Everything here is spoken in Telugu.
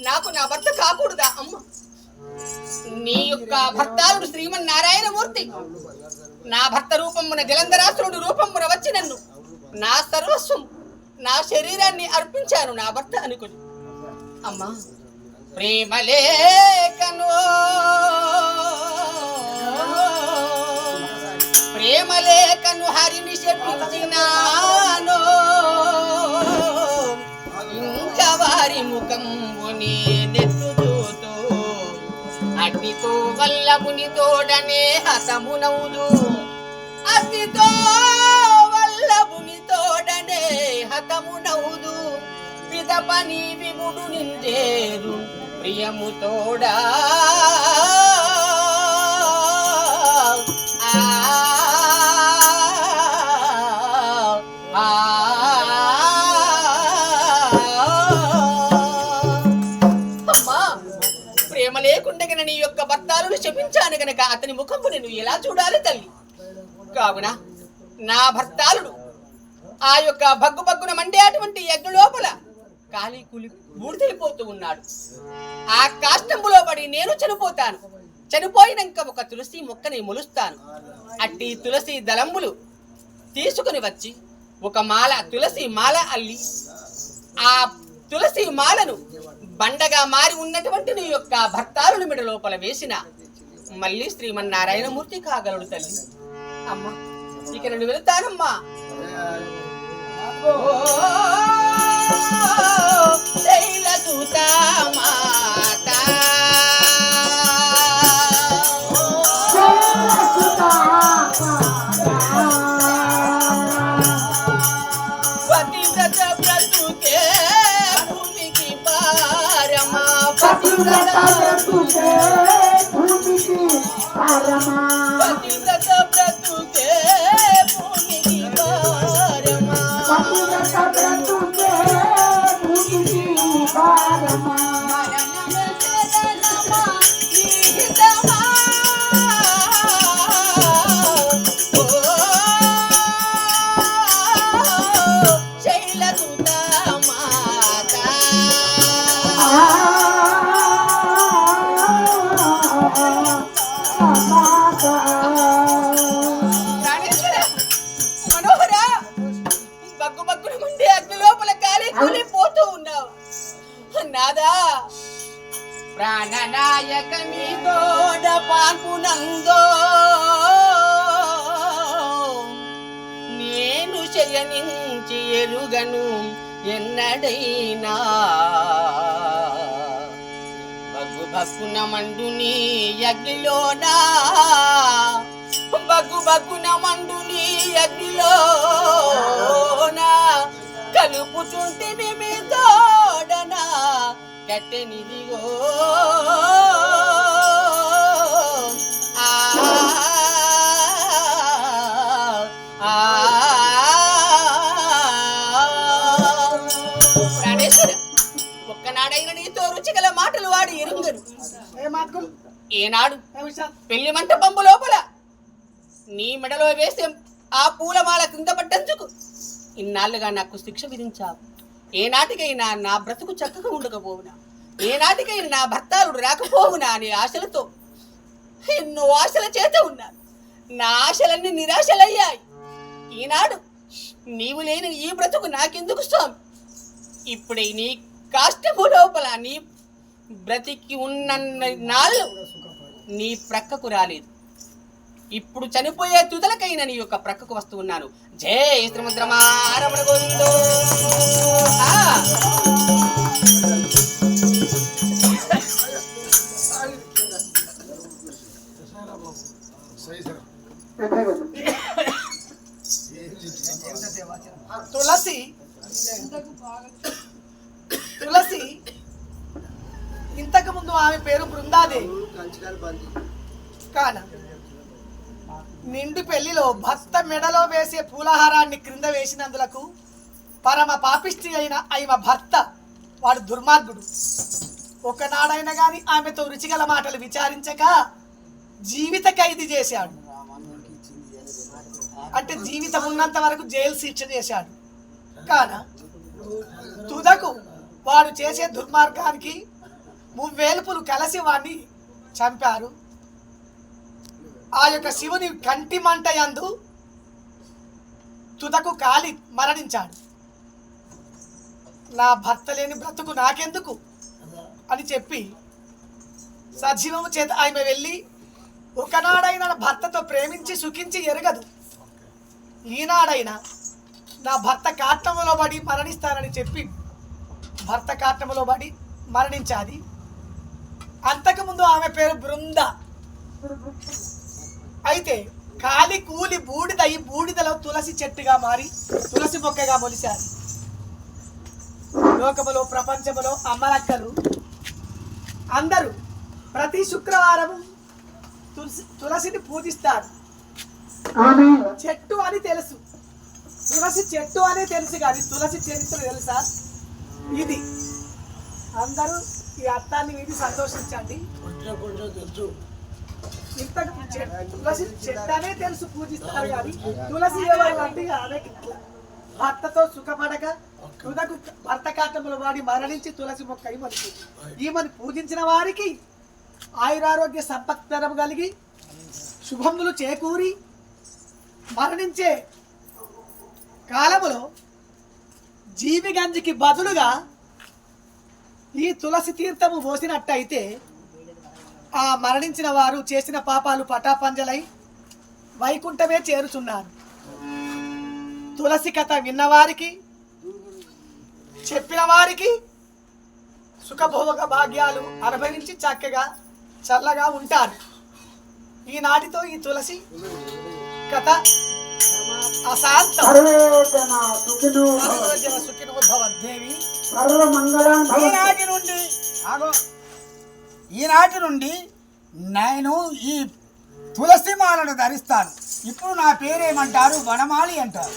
నాకు నా భర్త కాకూడదా అమ్మ? నీ యొక్క భర్తాలుడు శ్రీమన్నారాయణమూర్తి నా భర్త రూపమున జలంధరాసురుడు రూపమున వచ్చి నన్ను నా సర్వస్వం నా శరీరాన్ని అర్పించాను నా భర్త అనుకుని. అమ్మా ప్రేమలేఖను ప్రేమలేఖను హరిని శపించినాను, ఇంకా వారి ముఖంబుని నెత్తు చూతూ అగ్నితో వల్లభుని తోడనే హతమునవుదు, అగ్నితో వల్లభుని తోడనే హతమునవుదు, పిదపని విముడు నిందేరు ప్రియము తోడా. ప్రేమ లేకుండా నీ యొక్క భర్తాలను శపించాను గనక అతని ముఖము నేను ఎలా చూడాలి తల్లి? కావున నా భర్తాలుడు ఆ యొక్క బగ్గు బగ్గున మండే అటువంటి యజ్ఞ లోపల కాలి కూలి బూడిదైపోతూ ఉన్నాడు. ఆ కాష్టంబులో పడి నేను చనిపోతాను. చనిపోయినాక ఒక తులసి మొక్కని మొలుస్తాను. అట్టి తులసి దళంబులు తీసుకుని వచ్చి ఒక మాల తులసి మాల అల్లి ఆ తులసి మాలను బండగా మారి ఉన్నటువంటి నీ యొక్క భర్తాలుని మెడ లోపల వేసిన మళ్ళీ శ్రీమన్నారాయణమూర్తి కాగలడు తల్లి. అమ్మా ఇక నేను వెళ్తానమ్మా. ప్రాణనాయక మీ తోడ పాల్పునందో నేను శయనించి ఎరుగను ఎన్నడైనా, బగ్గు బగ్గున మండుని అగ్నిలోనా బగ్గు బగ్గున మండుని అగ్నిలోనా కలుపుచుంటిని మీ తోడనా కట్టెనిదిగో. ప్రాణేశ్వర ఒక్కనాడైన నీతో రుచిగల మాటలు వాడి ఎరుంగను. ఏనాడు పెళ్లి మంటపంబు లోపల నీ మెడలో వేసే ఆ పూలమాల కింద పడ్డందుకు ఇన్నాళ్ళుగా నాకు శిక్ష విధించావు. ఏనాటికైనా నా బ్రతుకు చక్కగా ఉండకపోవునా, ఏనాటికైనా నా భర్తాలుడు రాకపోవునా అనే ఆశలతో ఎన్నో ఆశల చేత ఉన్నాను. నా ఆశలన్నీ నిరాశలయ్యాయి. ఈనాడు నీవు లేని ఈ బ్రతుకు నాకెందుకు స్వామి? ఇప్పుడే నీ కాష్టము లోపల నీ బ్రతికి ఉన్న నాళ్ళు నీ ప్రక్కకు రాలేదు. ఇప్పుడు చనిపోయే తుదలకైనా నీ యొక్క ప్రక్కకు వస్తూ ఉన్నాను. జయ శ్రీముద్రమారమణ గోవిందో. తులసి ఇంతకు ముందు ఆమె పేరు బృందాదేవి. కాన నిండు పెళ్లిలో భర్త మెడలో వేసే పూలహారాన్ని క్రింద వేసినందులకు పరమ పాపిష్టి అయిన ఆమె భర్త వాడు దుర్మార్గుడు. ఒకనాడైనా గాని ఆమెతో రుచిగల మాటలు విచారించక జీవిత ఖైదీ చేశాడు. అంటే జీవితం ఉన్నంత వరకు జైలు శిక్ష చేశాడు. కాన తుదకు వాడు చేసే దుర్మార్గానికి మువ్వేలుపులు కలిసి వాణ్ణి చంపారు. ఆ యొక్క శివుని కంటి మంట యందు తుదకు కాలి మరణించాడు. నా భర్త లేని బ్రతుకు నాకెందుకు అని చెప్పి సజీవము చేత ఆమె వెళ్ళి ఒకనాడైనా భర్తతో ప్రేమించి సుఖించి ఎరగదు, ఈనాడైనా నా భర్త కాట్టములో పడి మరణిస్తానని చెప్పి భర్త కాట్టములో పడి మరణించాది. అంతకుముందు ఆమె పేరు బృంద. అయితే కాలి కూలి బూడిదై బూడిదలో తులసి చెట్టుగా మారి తులసి మొక్కగా మొలిశారు. లోకములో ప్రపంచములో అమ్మలక్కలు అందరూ ప్రతి శుక్రవారం తులసిని పూజిస్తారు. చెట్టు అని తెలుసు, తులసి చెట్టు అనే తెలుసు, కానీ తులసి చరిత్ర తెలుసా? ఇది అందరూ ఈ అర్థాన్ని విని సంతోషించండి. ఇంత తులసి చెట్టు అనే తెలుసు, పూజిస్తారు, కానీ తులసి ఎవరు అంటే ఆమెకి భర్తతో సుఖపడక తుదకు భర్త కాటములు వాడి మరణించి తులసి మొక్క మనకి ఈమెను పూజించిన వారికి ఆయురారోగ్య సంపత్కరం కలిగి శుభములు చేకూరి మరణించే కాలములో జీవి గంజికి బదులుగా ఈ తులసి తీర్థము పోసినట్టయితే ఆ మరణించిన వారు చేసిన పాపాలు పటాపంజలై వైకుంఠమే చేరుచున్నారు. తులసి కథ విన్నవారికి చెప్పిన వారికి సుఖభోగ భాగ్యాలు అనుభవించి చక్కగా చల్లగా ఉంటారు. ఈనాటితో ఈ తులసి కథ అశాంతం. ఈనాటి నుండి నేను ఈ తులసి మాలను ధరిస్తాను. ఇప్పుడు నా పేరేమంటారు? వనమాలి అంటారు.